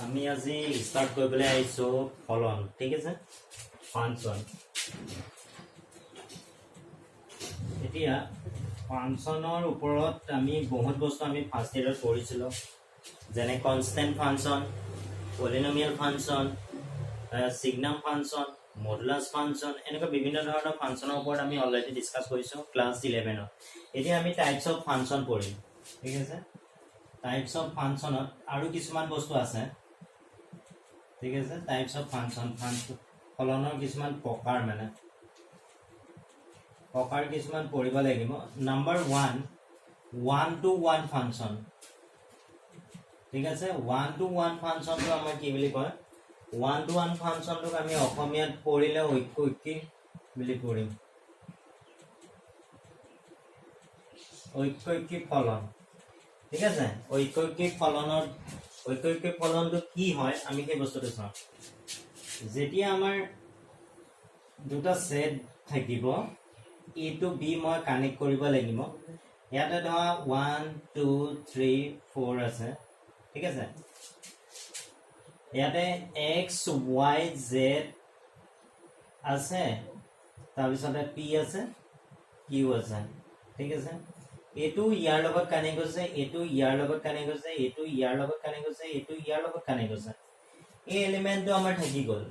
আমি আজি স্টাৰ্ট কৰিবলৈ আহিছো ফলন ঠিক আছে ফাংশন এতিয়া ফাংশনৰ ওপৰত আমি বহুত বস্তু আমি ফাৰ্স্ট ইয়াৰত পঢ়িছিলো যেনে constant function polynomial function signum function modulus function এনেকুৱা বিভিন্ন ধৰণৰ ফাংশনৰ ওপৰত আমি অলৰেডি ডিসকাস কৰিছো ক্লাস 11 ত এতিয়া আমি টাইপস অফ ফাংশন পঢ়িম ঠিক আছে টাইপস অফ ফাংশনত আৰু কিছুমান বস্তু আছে ঠিক আছে টাইপস অফ ফাংশন ফলনৰ কিছুমান প্ৰকাৰ মানে প্ৰকাৰ কিছুমান পঢ়িব লাগিব নাম্বাৰ 1 1 to 1 ফাংশন ঠিক আছে 1 to 1 ফাংশনটো আমাৰ কি বুলি কয় 1 to 1 ফাংশনটো আমি অসমীয়াত পঢ়িলে ঐক্যিক বুলি পঢ়িম ঐক্যিক ফলন ঠিক আছে ঐক্যিক ফলনটো কি হয় আমি সেই বস্তুটো চাওঁ যেতিয়া আমাৰ দুটা সেট থাকিব a to b মই কানেক্ট কৰিব লাগিব ইয়াতে ধৰা 1 2 3 4 আছে ঠিক আছে ইয়াতে x y z আছে তাৰ পিছতে p আছে q আছে ঠিক আছে এটো ইয়াৰ লগত কানেক্ট হৈছে এটো ইয়াৰ লগত কানেক্ট হৈছে এটো ইয়াৰ লগত কানেক্ট হৈছে এটো ইয়াৰ লগত কানেক্ট হৈছে এই এলিমেন্টটো আমাৰ থাকি গল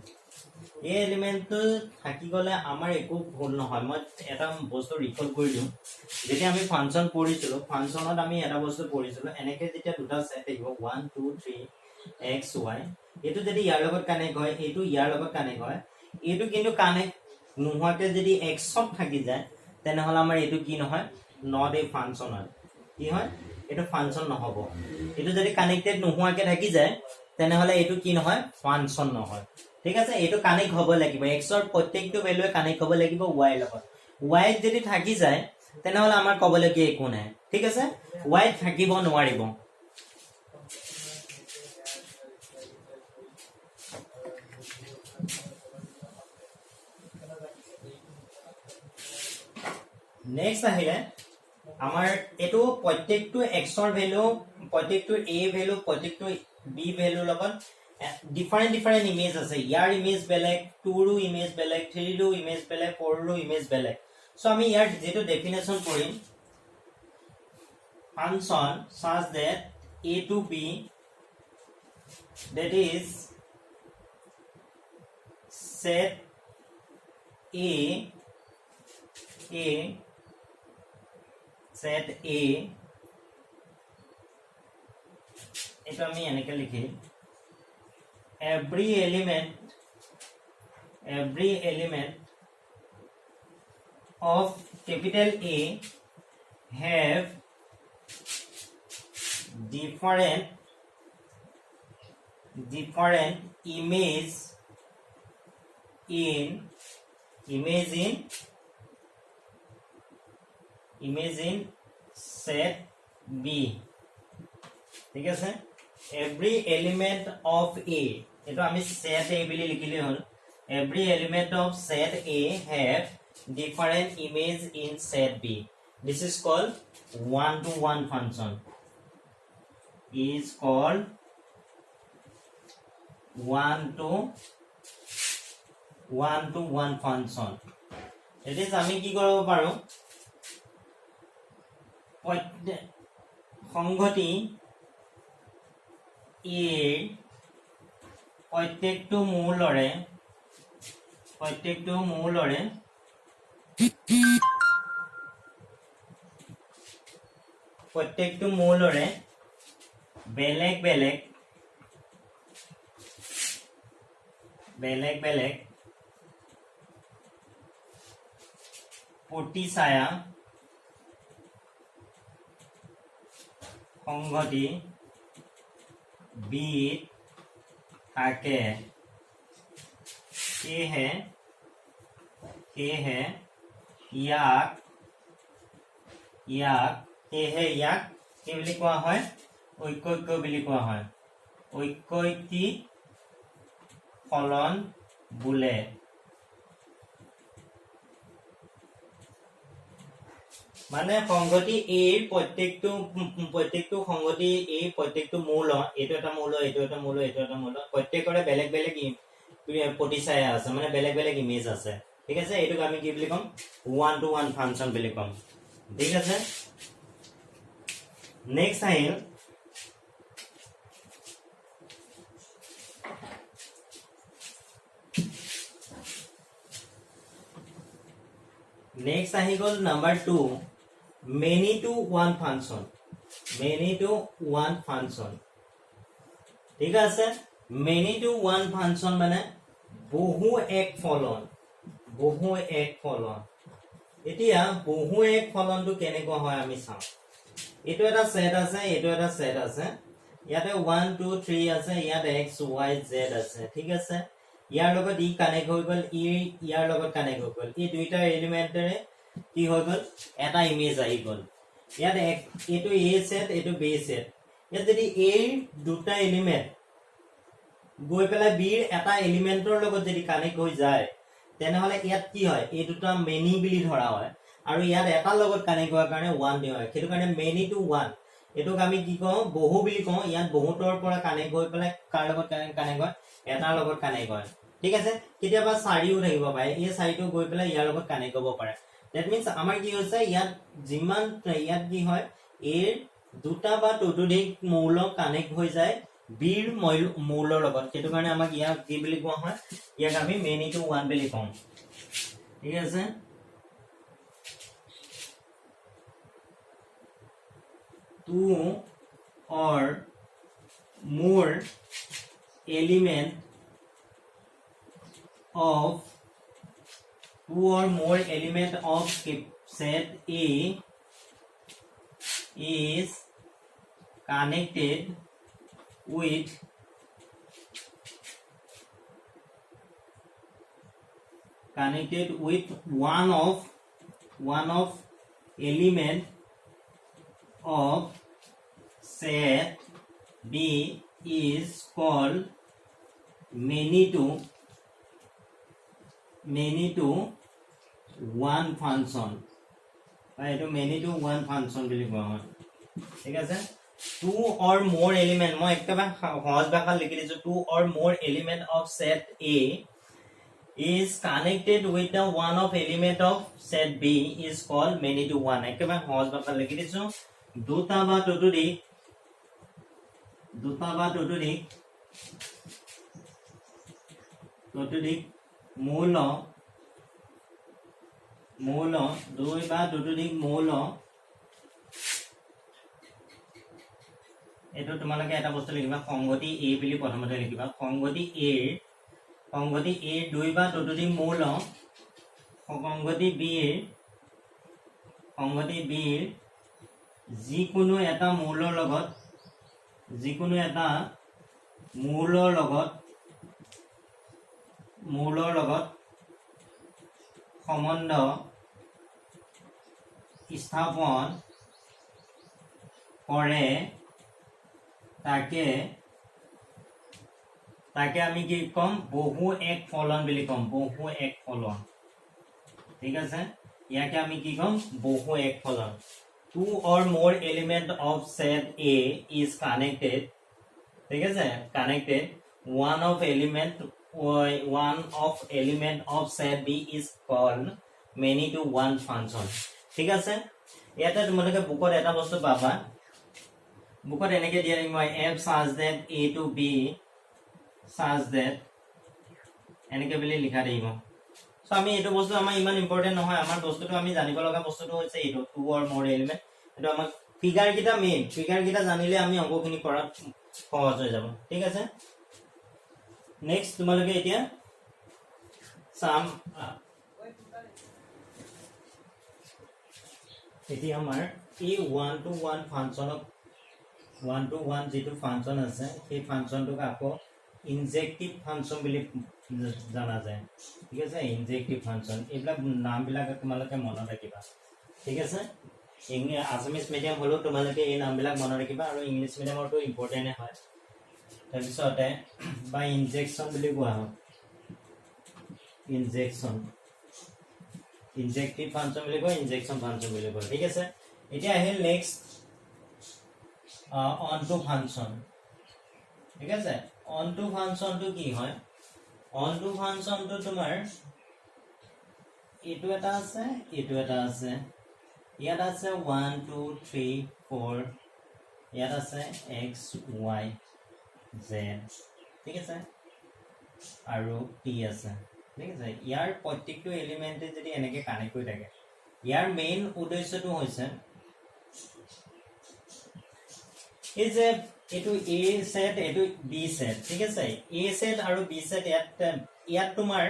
এই এলিমেন্টটো থাকি গলে আমাৰ একো ভুল নহয় মই এটা বস্তু ৰিকল কৰি দিম যেতিয়া আমি ফাংশন পঢ়িছিলো ফাংশনত আমি এটা বস্তু পঢ়িছিলো এনেকে যেতিয়া দুটা সেট থাকিব 1 2 3 x y এটো যদি ইয়াৰ লগত কানেক্ট হয় এটো ইয়াৰ লগত কানেক্ট হয় এটো কিন্তু কানেক্ট নোহোৱাকে যদি x ত থাকি যায় তেনেহলে আমাৰ এটো কি নহয় not a function কি হয় এটো ফাংশন নহব এটো যদি কানেক্টেড নোহোৱাকে থাকি যায় তেনেহলে এটো কি নহয় ফাংশন নহয় ঠিক আছে এটো কানেক্ট হ'ব লাগিব x ৰ প্ৰত্যেকটো ভ্যালুৱে কানেক্ট হ'ব লাগিব y লগত y যদি থাকি যায় তেনেহলে আমাৰ কবলে কি একো নাই ঠিক আছে y থাকিব নোৱাৰিব নেক্সট আহিলে আমাৰ এটো প্ৰত্যেকটো x ৰ ভ্যালু প্ৰত্যেকটো a ভ্যালু প্ৰত্যেকটো b ভ্যালু লগত ডিফাৰেন্ট ইমেজ আছে ইয়াৰ ইমেজ বেলেগ 2 ৰো ইমেজ বেলেগ 3 ৰো ইমেজ বেলেগ 4 ৰো ইমেজ বেলেগ সো আমি ইয়াৰ যেটো ডেফিনেশন কৰিম function such that a to b that is set set a এটা আমি এনেকে লিখিম every element of capital A have different image in set B ঠিক আছে every element of A এটো আমি set A বুলি লিখিলে হল every element of set A have different image in set B this is called 1 to 1 function is called 1 to 1 function it is আমি কি কৰিব পাৰো সংগতি a প্ৰত্যেকটো মূলৰে বেলেগ বেলেগ প্ৰতিছায়া সংগতি b থাকে সেয়েহে ইয়াক কি বুলি কোৱা হয় ঐক্যিক বুলি কোৱা হয় ঐক্যিক ফলন বোলে মানে সংগতি এৰ প্ৰত্যেকটো সংগতি এই প্ৰত্যেকটো মূল এইটো এটা মূল এইটো এটা মূল এইটো এটা মূল প্ৰত্যেকৰে বেলেগ বেলেগ প্ৰতিচায়া আছে মানে বেলেগ বেলেগ ইমেজ আছে ঠিক আছে এইটোক আমি কি বুলি কম ওৱান টু ওৱান ফাংচন বুলি কম ঠিক আছে নেক্সট আহিল next ahi gol number 2 many to one function ঠিক আছে many to one function মানে বহু এক ফলন এতিয়া বহু এক ফলনটো কেনেকুৱা হয় আমি চাও এটো এটা সেট আছে ইয়াতে 1 2 3 আছে ইয়াত x y z আছে ঠিক আছে ইয়াৰ লগত ই কানেক্ট হৈ গল ইয়াৰ লগত কানেক্ট হৈ গল এই দুইটা এলিমেন্টৰে কি হৈ গল এটা ইমেজ আহি গল ইয়াত এটো a সেট এটো b সেট ইয়াত যদি a দুটা এলিমেন্ট গৈ পেলাই b ৰ এটা এলিমেন্টৰ লগত যদি কানেক্ট হৈ যায় তেনেহলে ইয়াত কি হয় এই দুটা মেনি বুলি ধৰা হয় আৰু ইয়াত এটা লগত কানেক্ট হোৱাৰ কাৰণে 1 দিয়া হয় সেইটো কাৰণে মেনি টু 1 এটোক আমি কি কওঁ বহু বুলি কওঁ ইয়াত বহুতৰ পৰা কানেক্ট হৈ পেলাই কাৰ লগত কানেক্ট হয় এটাৰ লগত কানেক্ট হয় ঠিক আছে কেতিয়াবা চাৰিও থাকিব পাৰে এই চাৰিটো গৈ পেলাই ইয়াৰ লগত কানেক্ট হ'ব পাৰে দ্যাট মিন্স আমাৰ কি হৈছে ইয়াত যিমান ইয়াত কি হয় এ দুটা বা ততোধিক মৌল কানেক্ট হৈ যায় বিৰ মৌলৰ লগত সেইটো কাৰণে আমাক ইয়াক কি বুলি কোৱা হয় ইয়াক আমি মেনি টু 1 বুলি কওঁ ঠিক আছে two or more element of set A is connected with one of element of set B is called many to one function এইটো many to one function বুলি কোৱা হয় ঠিক আছে two or more element মই একেবাৰে সহজ ভাষাত লিখি দিছো two or more element of set A is connected with the one of element of set B is called many to one একেবাৰে সহজ ভাষাত লিখি দিছো দুটা বা ততোধিক মৌল দুই বা ততোধিক মৌল এটো তোমালোকে এটা বস্তু লিখিবা সংগতি A বুলি প্ৰথমতে লিখিবা সংগতি A দুই বা ততোধিক মৌল সংগতি B যিকোনো এটা মৌলৰ লগত সম্বন্ধ স্থাপন কৰে তাকে আমি কি কম বহু এক ফলন বুলি কম ঠিক আছে ইয়াকে আমি কি কম বহু এক ফলন two or more element of set A is connected ঠিক আছে one of element of set B is called many to one function ঠিক আছে ইয়াতে তোমালোকে বুকত এটা বস্তু পাবা বুকত এনেকে দিয়া মই f such that A to B such that এনেকে বুলি লিখা দিব সো আমি এটো বস্তু আমাৰ ইমান ইম্পৰ্টেন্ট নহয় আমাৰ বস্তুটো আমি জানিব লগা বস্তুটো হৈছে এটো টু অৰ মোৰ এলিমেন্ট এটো আমাৰ ফিগাৰ কিটা জানিলে আমি অংকখিনি কৰাত সহজ হৈ যাব ঠিক আছে নেক্সট তোমালোকে এতিয়া সাম এতিয়া আমাৰ এই 1 to 1 ফাংচনক 1 to 1 যেটো ফাংচন আছে সেই ফাংচনটোক আকৌ ইনজেক্টিভ ফাংচন বুলি জানা যায় ঠিক আছে ইনজেক্টিভ ফাংচন এইবিলাক নামবিলাক তোমালোকে মনত ৰাখিবা ঠিক আছে আসামিজ মিডিয়াম হলো তোমালোকে এই নামবিলাক মনত ৰাখিবা আৰু ইংলিশ মিডিয়ামৰটো ইম্পৰ্টেন্ট হয় তাৰপিছতে বা ইনজেকচন বুলি কোৱা হয় ইনজেকচন ইনজেক্টিভ ফাংচন বুলি কয় ইনজেকশন ফাংচন বুলি কয় ঠিক আছে এতিয়া আহিল নেক্সট অন টু ফাংচন ঠিক আছে অন টু ফাংচনটো কি হয় অন টু ফাংচনটো তোমাৰ এটো এটা আছে ইয়াত আছে 1 2 3 4 ইয়াত আছে x y z ঠিক আছে আৰু t আছে ঠিক আছে ইয়াৰ প্ৰত্যেকটো এলিমেন্টে যদি এনেকে কানেক্ট হৈ থাকে ইয়াৰ মেইন উদ্দেশ্যটো হৈছে এই যে এটো a সেট এটো b সেট ঠিক আছে a সেট আৰু b সেট ইয়াত তোমাৰ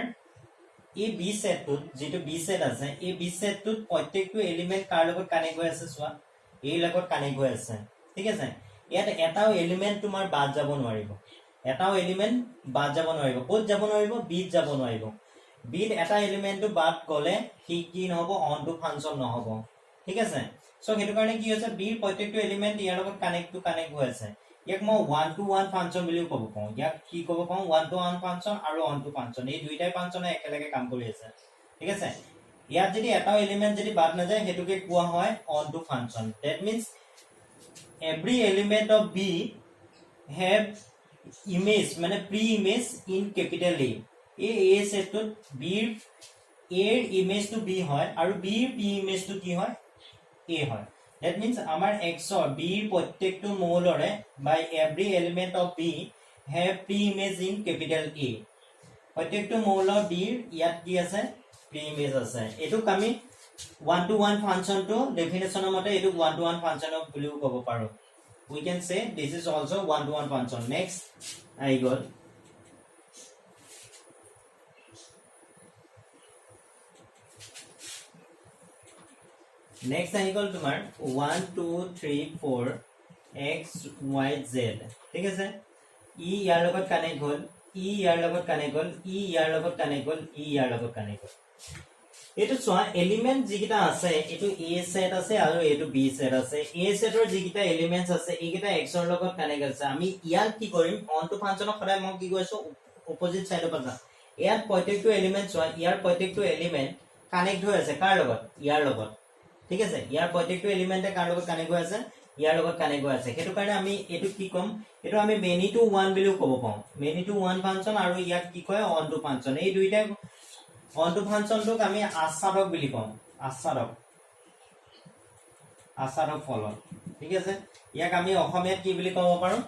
এই b সেটটো যেটো b সেট আছে এই b সেটটোত প্ৰত্যেকটো এলিমেন্ট কাৰ লগত কানেক্ট হৈ আছে চোৱা এই লগত কানেক্ট হৈ আছে ঠিক আছে ইয়াত এটাও এলিমেন্ট তোমাৰ বাদ যাব নোৱাৰিব এটাও এলিমেন্ট বাদ যাব নোৱাৰিব ক'ত যাব নোৱাৰিব b যাব নোৱাৰিব b এটা এলিমেন্টটো বাদ গলে কি কি নহব অন টু ফাংচন নহব ঠিক আছে সো হেতু কাৰণে কি হৈছে b প্ৰত্যেকটো এলিমেন্ট ইয়াৰ লগত কানেক্ট হৈ আছে ইয়াক মই 1 টু 1 ফাংচন বুলি ক'ব পাওঁ ইয়াক কি ক'ব পাওঁ 1 টু 1 ফাংচন আৰু অন টু ফাংচন এই দুইটাই ফাংচনে একেলগে কাম কৰি আছে ঠিক আছে ইয়াত যদি এটাও এলিমেন্ট যদি বাদ না যায় হেতুকে কোৱা হয় onto function that means every element of b have image মানে pre image in capital A a সেটত b এর ইমেজ টু b হয় আৰু b এৰ p ইমেজ টু কি হয় a হয় that means আমাৰ x or b প্ৰত্যেকটো মৌলৰে by every element of b have pre image in capital A প্ৰত্যেকটো মৌল b ইয়াত কি আছে pre image আছে এটো আমি 1 to 1 ফাংচন to definition মতে এটো 1 to 1 ফাংচন বুলিও ক'ব পাৰো we can say this is also 1 to 1 function next I got next I got tomar 1 2 3 4 x y z ঠিক আছে e ইয়াৰ লগত কানেক্ট হল e ইয়াৰ লগত কানেক্ট হল e ইয়াৰ লগত কানেক্ট হল e ইয়াৰ লগত কানেক্ট হল এটো সোয়া এলিমেন্ট যিকিটা আছে এটো a সেট আছে আৰু এটো b সেট আছে a সেটৰ যিকিটা এলিমেন্টস আছে এইকিটা x ৰ লগত কানেক্ট আছে আমি ইয়াক কি কৰিম অন টু ফাংচনৰ সদায় মই কি কৈছো অপজিট সাইডৰ পৰা ইয়াৰ প্ৰত্যেকটো এলিমেন্ট সোয়া ইয়াৰ প্ৰত্যেকটো এলিমেন্ট কানেক্ট হৈ আছে কাৰ লগত ইয়াৰ লগত ঠিক আছে ইয়াৰ প্ৰত্যেকটো এলিমেন্টে কাৰ লগত কানেক্ট হৈ আছে ইয়াৰ লগত কানেক্ট হৈ আছে হেতু কাৰণে আমি এটো কি কম এটো আমি মেনি টু 1 বুলি ক'ব পাওঁ মেনি টু 1 ফাংচন আৰু ইয়াক কি কয় অন টু ফাংচন এই দুইটাই অন টু ফাংচনটোক আমি আসাৰক বুলি কম আসাৰক ফলন ঠিক আছে ইয়াক আমি অসমীয়াত কি বুলি ক'ব পাৰো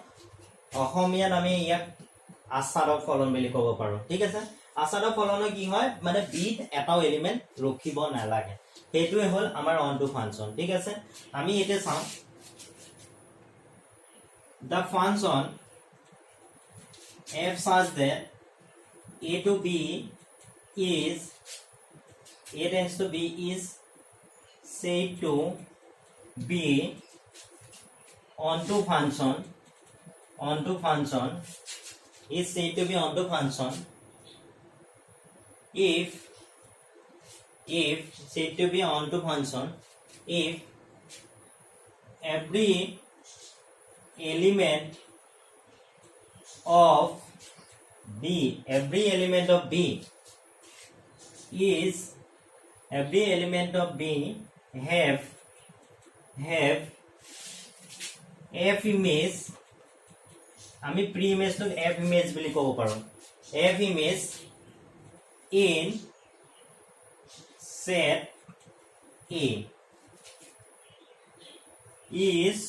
অসমীয়াত আমি ইয়াক আসাৰক ফলন বুলি ক'ব পাৰো ঠিক আছে আসাৰক ফলন কি হয় মানে বিট এটাও এলিমেন্ট ৰখিব নালাগে হেতুৱে হল আমাৰ অন টু ফাংচন ঠিক আছে আমি এতে চাও the function f such that a to b is a tends to b is said to be onto function is said to be onto function if said to be onto function if every element of b is every element of b have f image আমি pre image তো f image বুলি ক'ব পাৰো f image in set A is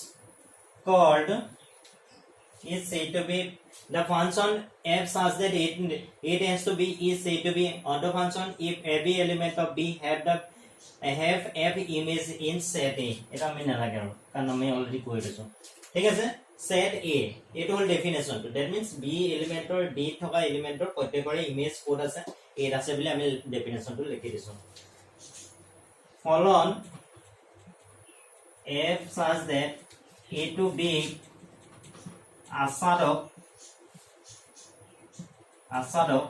called is said to be the function f such that it has to be is said to be onto function if every element of b have f image in set A এটা আমি নালাগে আৰু কাৰণ আমি already কৈ দিছো ঠিক আছে set A এটো হল ডেফিনেশন তো that means b এলিমেন্টৰ d থকা এলিমেন্টৰ প্ৰত্যেকৰে ইমেজ কোড আছে A আছে বুলি আমি ডেফিনেশনটো লিখি দিছো ফলন f such that a to b আসাৰক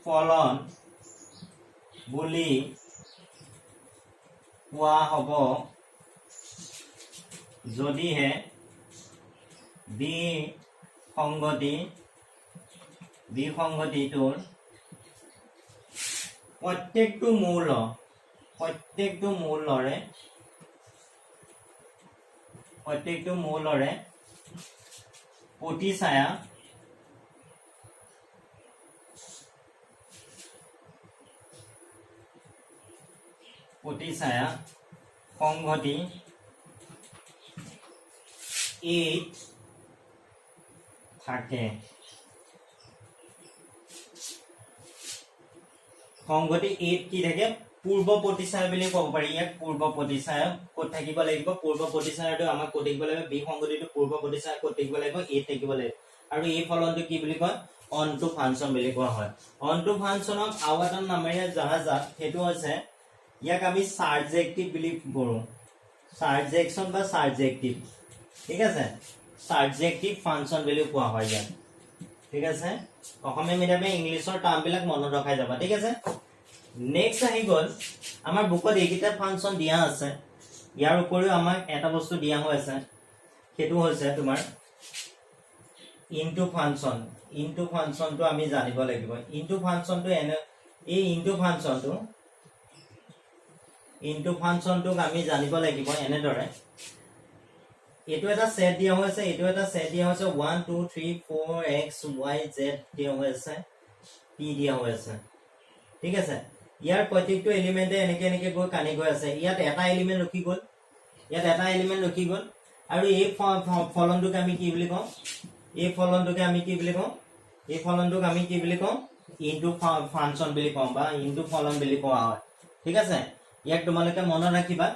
ফলন বুলি কোৱা হ'ব যদিহে বিসংগতিটোৰ প্ৰত্যেকটো মৌলৰে প্ৰতিছায়া সংহতি 8 থাকে। সংগতি 8 কি থাকে পূৰ্ব প্ৰতিছায়া বুলি ক'ব পাৰি। ইয়াক পূৰ্ব প্ৰতিছায়া ক'ত থাকিব লাগিব, পূৰ্ব প্ৰতিছায়াটো আমাক ক'ত থাকিব লাগিব, বি সংগতিটো পূৰ্ব প্ৰতিছায়া ক'ত থাকিব লাগিব, 8 থাকিব লাগিব। আৰু এই ফলনটো কি বুলি কয়, অন টু ফাংচন বুলি কোৱা হয়। অন টু ফাংচনক আৰু এটা নামেৰে জনা যায়, সেইটো হৈছে ইয়াক আমি সাবজেক্টিভ বুলি কৰো, সাবজেকশন বা সাবজেক্টিভ। ঠিক আছে, সাবজেক্টিভ ফাংচন বুলি কোৱা হয় ইয়াক। ঠিক আছে, অসমীয়া মিডিয়ামে ইংলিছৰ টাৰ্মবিলাক মনত ৰখাই যাবা। ঠিক আছে, নেক্সট আহি গ'ল আমাৰ বুকত এইকেইটা ফাংচন দিয়া আছে। ইয়াৰ উপৰিও আমাক এটা বস্তু দিয়া হৈ আছে, সেইটো হৈছে তোমাৰ ইনটু ফাংচন। ইনটু ফাংচনটো আমি জানিব লাগিব। ইনটু ফাংচনটো এই ইনটু ফাংচনটোক আমি জানিব লাগিব এনেদৰে। এইটো এটা সেট দিয়া হৈছে, এইটো এটা সেট দিয়া হৈছে, 1 2 3 4 x y z দিয়া হৈছে, p দিয়া হৈছে। ঠিক আছে, ইয়াৰ প্ৰত্যেকটো এলিমেন্টে এনেকে গৈ কানি গৈ আছে। ইয়াত এটা এলিমেন্ট ৰখি গ'ল, আৰু এই ফলনটোক আমি কি বুলি কওঁ, ইনটু ফাংচন বুলি কওঁ বা ইনটু ফলন বুলি কোৱা হয়। ঠিক আছে, ইয়াক তোমালোকে মনত ৰাখিবা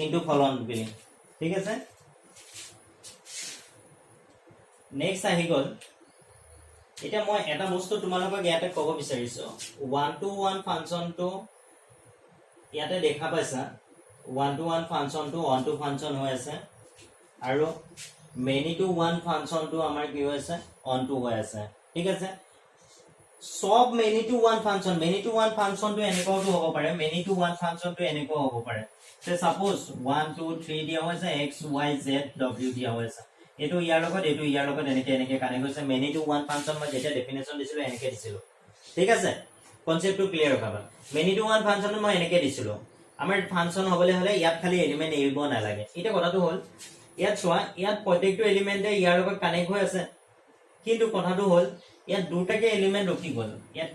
ইনটু ফলন বুলি। ঠিক আছে, নেক্সট আহি গ'ল। এতিয়া মই এটা বস্তু তোমালোকক ইয়াতে ক'ব বিচাৰিছো, 1 to 1 ফাংচনটো ইয়াতে দেখা পাইছা, 1 to 1 ফাংচনটো অন টু ফাংচন হৈ আছে, আৰু মেনি টু 1 ফাংচনটো আমাৰ কি হৈ আছে, অন টু হৈ আছে। ঠিক আছে, সব মেনি টু 1 ফাংচনটো এনেকুৱাও হ'ব পাৰে, মেনি টু 1 ফাংচনটো এনেকুৱাও হ'ব পাৰে। সাপোজ 1 2 3 দিয়া হৈছে, x y z w দিয়া হৈছে, এইটো ইয়াৰ লগত এনেকে কানেক্ট হৈছে। মেনি টু 1 ফাংচন মই যেতিয়া ডেফিনেশ্যন দিছিলো এনেকে দিছিলো। ঠিক আছে, কনসেপ্টটো ক্লিয়াৰ ৰখাবা। মেনি টু 1 ফাংচনটো মই এনেকে দিছিলো। আমাৰ ফাংচন হ'বলৈ হ'লে ইয়াত খালি এলিমেন্ট এৰিব নালাগে। এতিয়া কথাটো হ'ল, ইয়াত চোৱা, ইয়াত প্ৰত্যেকটো এলিমেন্টে ইয়াৰ লগত কানেক্ট হৈ আছে, কিন্তু কথাটো হ'ল ইয়াত দুটাকে এলিমেন্ট ৰখি গ'ল। ইয়াত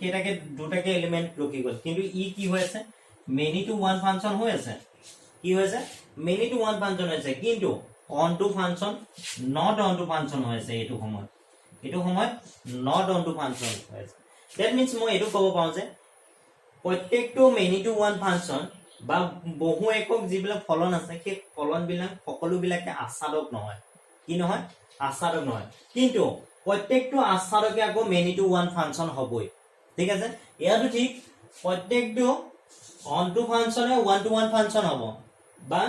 দুটাকে এলিমেন্ট ৰখি গ'ল, কিন্তু ই কি হৈ আছে, মেনি টু 1 ফাংচন হৈ আছে। কি হৈছে, মেনি টু 1 ফাংচন হৈছে, কিন্তু onto function, not onto function হৈ আছে। এইটো সময়ত নট অন টু ফাংচন হৈ আছে। দ্যাট মিন্স মই এইটো ক'ব পাৰো যে প্ৰত্যেকটো মেনি টু 1 ফাংচন বা বহু একক যিবিলাক ফলন আছে, সেই ফলনবিলাক সকলোবিলাকে আস্বাদক নহয়। কি নহয়, আস্বাদক নহয়, কিন্তু প্ৰত্যেকটো আস্বাদকে আকৌ মেনি টু 1 ফাংচন হ'বই। ঠিক আছে, ইয়াতো ঠিক, প্ৰত্যেকটো অন টু ফাংচনে 1 to 1 ফাংচন হ'ব বা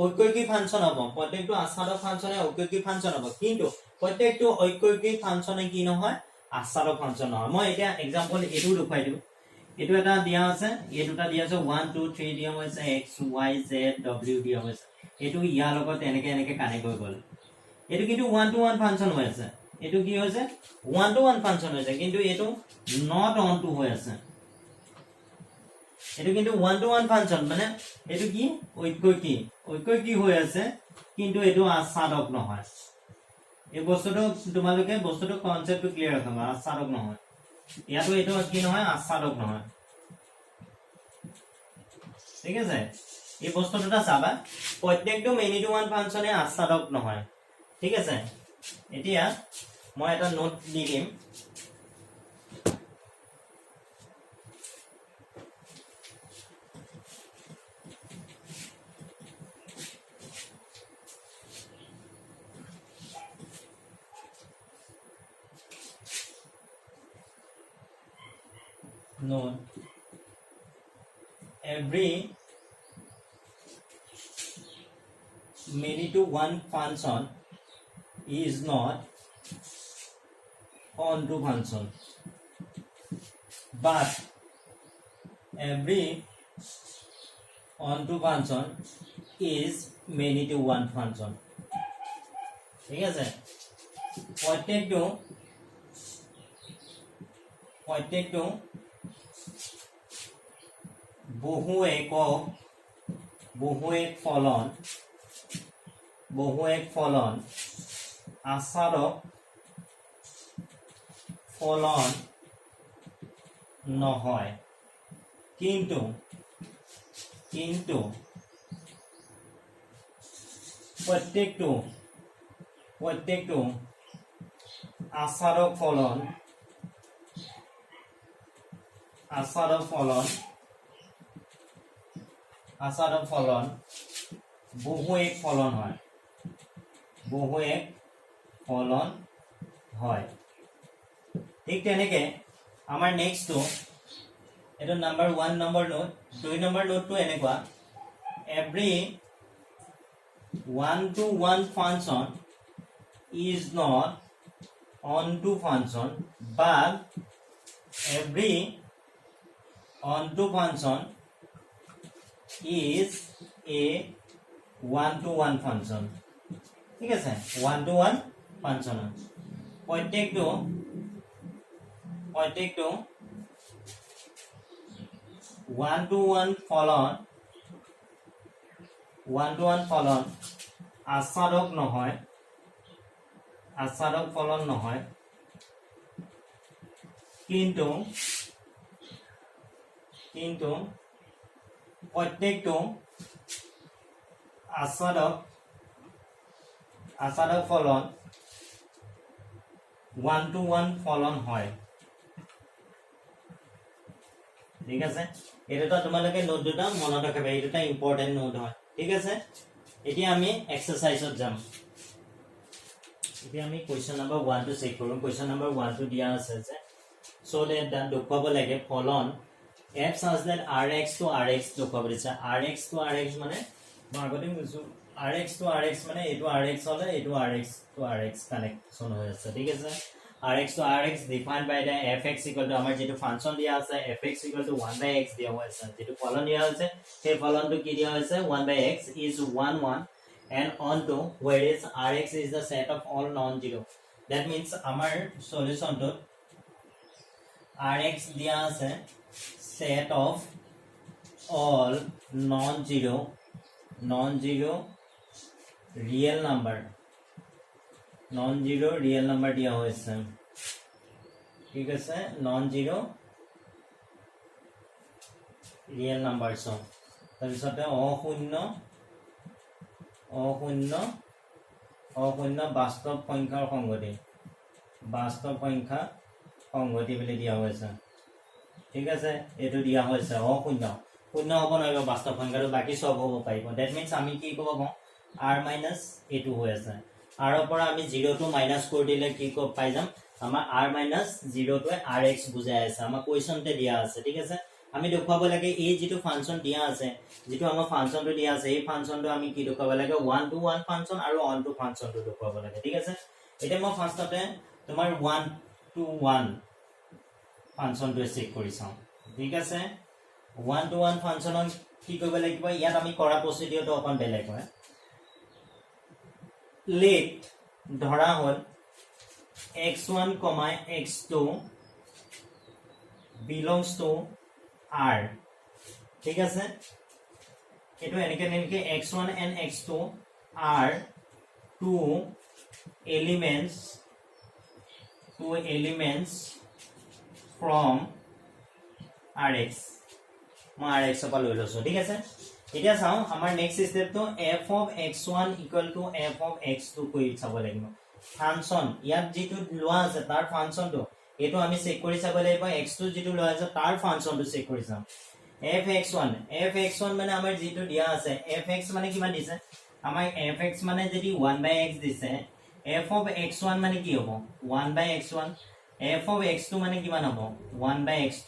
ঐকৈকিক ফাংচন হ'ব, প্ৰত্যেকটো আস্বাদক ফাংচনে ঐকৈকিক ফাংচন হ'ব, কিন্তু প্ৰত্যেকটো ঐকৈকিক ফাংচনে কি নহয়, আস্বাদক ফাংচন নহয়। মই এতিয়া এক্সাম্পল এইটো দেখুৱাই দিওঁ। এইটো এটা দিয়া আছে, এই দুটা দিয়া আছে, 1 2 3 দিয়া হৈছে, x y z w দিয়া হৈছে। এইটো ইয়াৰ লগত এনেকে কানেক্ট হৈ গ'ল। এইটো কিন্তু 1 to 1 ফাংচন হৈ আছে। এইটো কি হৈছে, 1 to 1 ফাংচন হৈছে, কিন্তু এইটো নট অন টু হৈ আছে। এইটো কিন্তু 1 to 1 ফাংচন, মানে এইটো কি ঐকৈকিক হৈ আছে, কিন্তু এইটো আস্বাদক নহয়। এই বস্তুটো তোমালোকে কনসেপ্টটো ক্লিয়াৰ ৰাখিবা, আস্বাদক নহয়। ইয়াতো এইটো কি নহয়, আস্বাদক নহয়। ঠিক আছে, এই বস্তু দুটা চাবা, প্ৰত্যেকটো মেনি টু 1 ফাংচনে আস্বাদক নহয়। ঠিক আছে, এতিয়া মই এটা নোট দি দিম। Note, every many to 1 function is not on to function, but every on to function is many to 1 function. ঠিক আছে, প্ৰত্যেকটো বহু এক ফলন আচাৰক ফলন নহয় কিন্তু প্ৰত্যেকটো আচাৰক ফলন বহু এক ফলন হয় ঠিক তেনেকে আমাৰ নেক্সট এটা নাম্বাৰ 1 নম্বৰ নোট 2 নম্বৰ নোটটো এনেকুৱা every 1-to-1 function is not on-to function but every on-to function is a 1-to-1 function ঠিক আছে 1-to-1 function প্ৰত্যেকটো 1-to-1 ফলন আচাৰক ফলন নহয় কিন্তু প্ৰত্যেকটো আচাৰক ফলন 1-to-1 ফলন হয় ঠিক আছে এটা তোমালোকে নোট দুটা মনত ৰাখিবা এই দুটা ইম্পৰ্টেন্ট নোট হয় ঠিক আছে এতিয়া আমি এক্সাৰসাইজত যাম এতিয়া আমি কোয়েশ্চন নাম্বাৰ 1 টো চেক কৰিম কোয়েশ্চন নাম্বাৰ 1 টো দিয়া আছে যে সো দ্যাট দেখুৱাব লাগে ফলন f such that rx to rx দেখুৱাব দিছে rx to rx মানে মই আগতে কৈছো rx to rx মানে এটো rx হলে এটো rx to rx কানেকশন হৈ আছে ঠিক আছে rx to rx defined by the fx equal to আমাৰ যেটো ফাংশন দিয়া আছে fx equal to 1 by x দিয়া হৈছে যেটো ফলন দিয়া হৈছে সেই ফলনটো কি দিয়া হৈছে 1 by x is 1 1 and onto whereas rx is the set of all non-zero that means our solution to rx dia ase set of all non-zero real number dia hoise ঠিক আছে non-zero real numbers তাৰপিছতে অশূন্য বাস্তৱ সংখ্যাৰ সংগতি বুলি দিয়া হৈছে ঠিক আছে এটো দিয়া হৈছে অশূন্য শূন্য হ'ব নহয় বাস্তৱ সংখ্যাটো বাকি সব হ'ব পাৰিব দ্যাট মিন্স আমি কি ক'ব পাওঁ r minus এটো হৈ আছে r পৰা আমি 0 to minus কৰি দিলে কি পাই যাম আমাৰ r minus 0 to rx বুজাই আছে আমাৰ কোৱেশ্চনতে দিয়া আছে ঠিক আছে আমি দেখুৱাব লাগে এই যেটো ফাংশন দিয়া আছে যেটো আমাৰ ফাংশনটো দিয়া আছে এই ফাংশনটো আমি কি দেখুৱাব লাগে 1-to-1 ফাংশন আৰু on-to ফাংশনটো দেখুৱাব লাগে ঠিক আছে এতিয়া মই ফাৰ্ষ্টতে তোমাৰ 1-to-1 ফাংশনটো চেক কৰি চাও ঠিক আছে 1-to-1 ফাংশনক কি কৰিব লাগিব ইয়াত আমি কৰা প্ৰসিডিউৰটো অকন বেলেগ হয় let ধৰা হল x1, x2 belongs to r ঠিক আছে এটো এনেকে x1 and x2 are two elements from rx মই rx পৰা লৈ লৈছো ঠিক আছে এতিয়া চাও আমাৰ নেক্সট স্টেপ তো f of x1 equal to f of x2 কৰি চাব লাগিব ফাংশন ইয়াত যেটো লোৱা আছে তাৰ ফাংশনটো এটো আমি চেক কৰি চাব লাগিব x2 যেটো লোৱা আছে তাৰ ফাংশনটো চেক কৰি চাম fx1 মানে আমাৰ যেটো দিয়া আছে fx মানে কিমান দিছে আমাৰ fx মানে যদি 1 by x দিছে f of x1 মানে কি হ'ব 1 by x1 f of x2 মানে কিমান হ'ব 1 by x2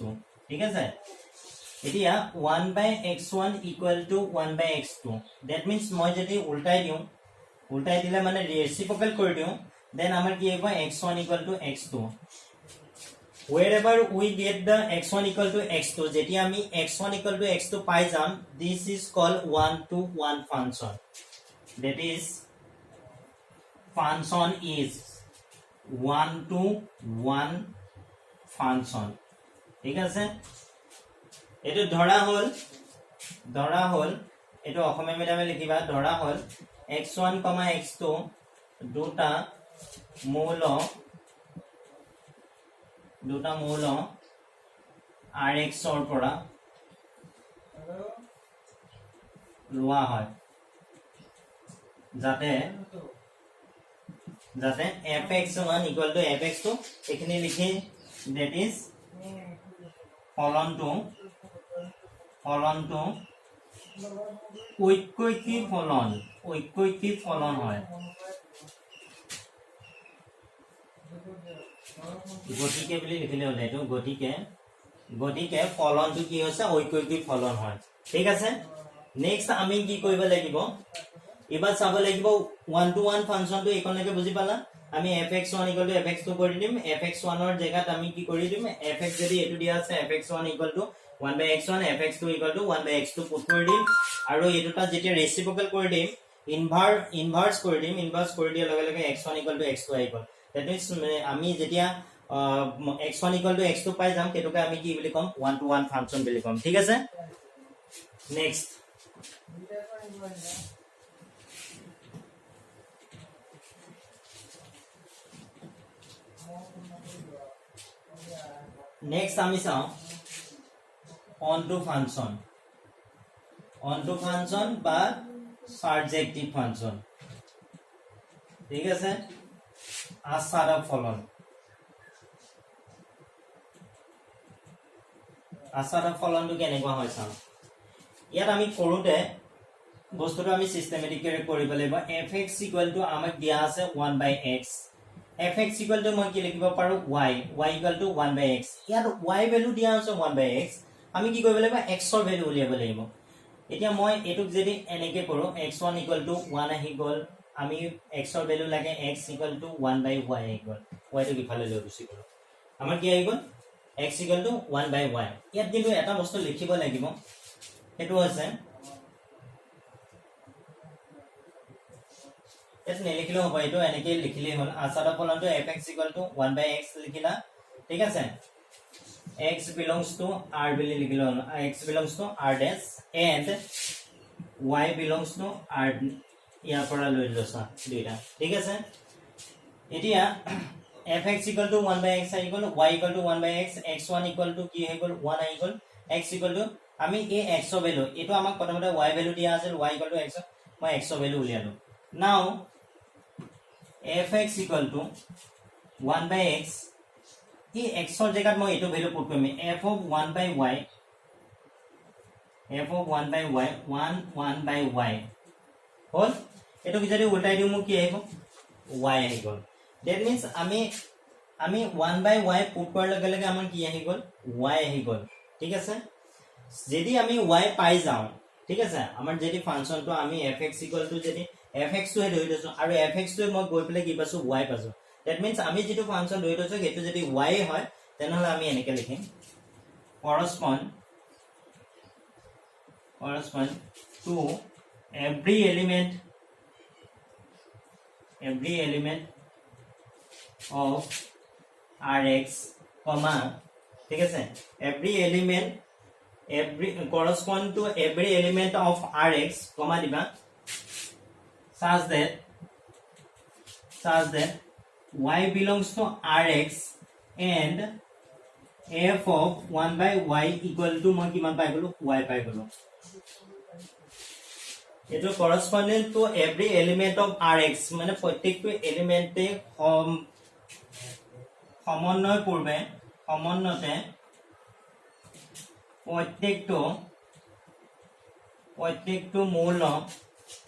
ঠিক আছে এতিয়া 1 by x1 equal to 1 by x2 that means মই যদি উল্টাই দিলে মানে ৰেসিপ্ৰোকেল কৰি দিও then আমাৰ কি হ'ব x1 equal to x2 wherever we get the x1 equal to x2 যেটি আমি x1 equal to x2 পাই যাম this is called 1-to-1 function that is function is 1-to-1 function ঠিক আছে এটো ধৰা হল এটো অসমীয়া মিডিয়ামে লিখিবা ধৰা হল x1, x2 দুটা মৌল rx ৰ পৰা লোৱা হয় যাতে fx1 equal to fx2 এখানে লিখি that is ফলনটো ঐক্যিক ফলন হয় গতিকে বুলি লিখিলে হলে এটো গতিকে ফলনটো কি হৈছে ঐক্যিক ফলন হয় ঠিক আছে নেক্সট আমি কি কৰিব লাগিব এবাৰ চাব লাগিব 1 to 1 ফাংচনটো এইখনলৈকে বুজি পালা আমি fx1 = fx2 কৰি দিম fx1 ৰ জায়গাত আমি কি কৰি দিম fx যদি এটো দিয়া আছে fx1 = 1/x1 fx2 = 1/x2 put কৰি দিম আৰু এটোটা যেতিয়া ৰেচিপ্ৰকেল কৰি দিম ইনভাৰ্স কৰি দিয়াৰ লগে লগে x1 = x2 আহি গল দ্যাট মিন্স আমি যেতিয়া x1 = x2 পাই যাম কেটোকে আমি কি বুলি কম 1 to 1 ফাংচন বুলি কম ঠিক আছে নেক্সট আমি চাও onto function বা সার্জেক্টিভ ফাংশন ঠিক আছে আসারা ফলনটো কেনেকুৱা হয় চাও ইয়াত আমি কৰোতে বস্তুটো আমি সিস্টেমেটিকলি কৰিব লাগিব fx = আমাক দিয়া আছে 1/x fx = মই কি লিখিব পাৰো y = 1/x ইয়াত y ভ্যালু দিয়া আছে 1/x আমি কি কৰিব লাগিব x ৰ ভ্যালু উলিয়াব লাগিব এতিয়া মই এটুক যদি এনেকে কৰো x1 = 1 আহি গল আমি x ৰ ভ্যালু লাগে x = 1/y আহি গল y টো কিফালে লৈ গুছি গল আমাৰ কি আহি গল x = 1/y ইয়াত কিন্তু এটা বস্তু লিখিব লাগিব এটো আছে এটো নেলিখিলেও হ'ব এটো এনেকৈ লিখিলেই হ'ল আসাৰা ফলনটো fx = 1/x লিখিলা ঠিক আছে x belongs to r বুলি লিখিলো x belongs to r dash and y belongs to r ইয়াৰ পৰা লৈ লৈছা দুইটা ঠিক আছে এতিয়া fx = 1/x আহি গল y = 1/x x1 = কি হৈ গল 1 আহি গল x = আমি এই x ৰ ভ্যালু এটো আমাক প্ৰথমতে y ভ্যালু দিয়া আছিল y = x মই x ৰ ভ্যালু উলিয়ালো নাও fx = 1/x এই x ৰ জায়গাত মই এটো ভ্যালু পুট কৰিম f of 1/y 1/y হল এটো কি যদি উল্টাই দিও মোক কি আহিব y আহি গল দ্যাট মিন্স আমি 1/y পুট কৰাৰ লগে লগে আমাৰ কি আহি গল y আহি গল ঠিক আছে যদি আমি y পাই যাও ঠিক আছে আমাৰ যদি ফাংচনটো আমি fx = যদি fx টো ধৰি লৈছো আৰু fx টো মই গৈ পেলে কি পাছো y পাছো দ্যাট মিন্স আমি যেটো ফাংচন ধৰি লৈছো হেতু যদি y হয় তেনেহলে আমি এনেকে লিখিম correspond to every element of rx comma ঠিক আছে correspond to every element of rx comma দিবা such that y belongs to rx and f of 1/y = মই কিমান পাই গলো y পাই গলো এটো corresponding to every element of rx মানে প্ৰত্যেকটো এলিমেন্টে সমন্বয়তে প্ৰত্যেকটো মৌল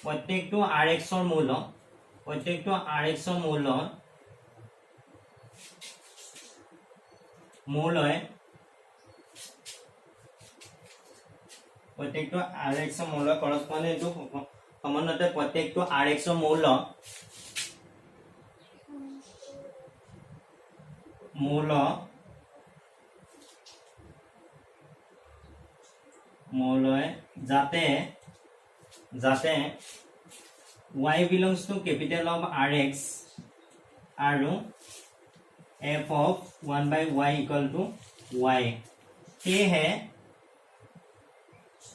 প্ৰত্যেকটো rx ৰ মৌল প্ৰত্যেকটো rx ৰ মৌলয় প্ৰত্যেকটো rx ৰ মৌল corresponding to সমন্বয়তে প্ৰত্যেকটো rx ৰ মৌলয় যাতে y belongs to capital of rx আৰু f of 1/y = y সেয়ে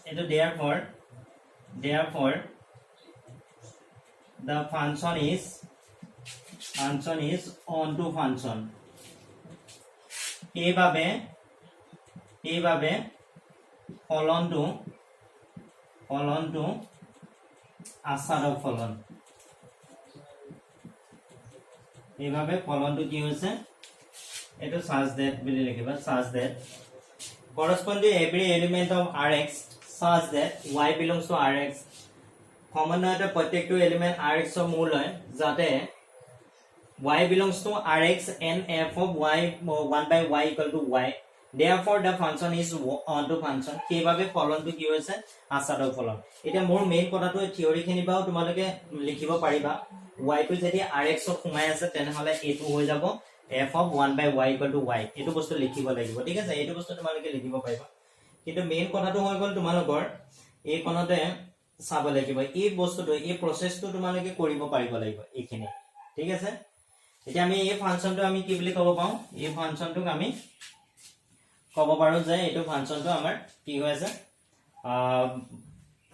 eto therefore the function is onto function এইভাবে ফলনটো আসাদক ফলন এইভাবে ফলনটো কি হৈছে এটো such that বুলি লিখিবা such that correspond to every element of Rx such that y belongs to Rx সমন্বয়তে প্ৰত্যেকটো এলিমেন্ট Rx ৰ মূল হয় যাতে y belongs to Rx and f of y 1 by y equal to y therefore the function is onto function কিভাবে ফলনটো কি হৈছে আসাদক ফলন এটা মোৰ মেইন কথাটো থিওৰি খিনি বাও তোমালোকে লিখিব পাৰিবা y টো যদি Rx ত সোমাই আছে তেনেহলে এটো হৈ যাব f of 1 by y equal to y এটো বস্তু লিখিব লাগিব ঠিক আছে এটো বস্তু তোমালোকে লিখিব পাৰিবা কিন্তু মেইন কথাটো হৈ গল তোমালোকৰ এই কোনতে চাব লাগিব এই বস্তুটো এই প্ৰসেসটো তোমালোকে কৰিব পাৰিব লাগিব এইখিনি ঠিক আছে এতিয়া আমি এই ফাংশনটো আমি কি বুলি কব পাও এই ফাংশনটোক আমি কব পাৰো যে এটো ফাংশনটো আমাৰ কি হৈ আছে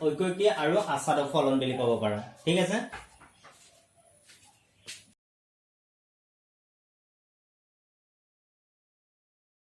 ঐক্যিক আৰু আসাদক ফলন বুলি কব পাৰো ঠিক আছে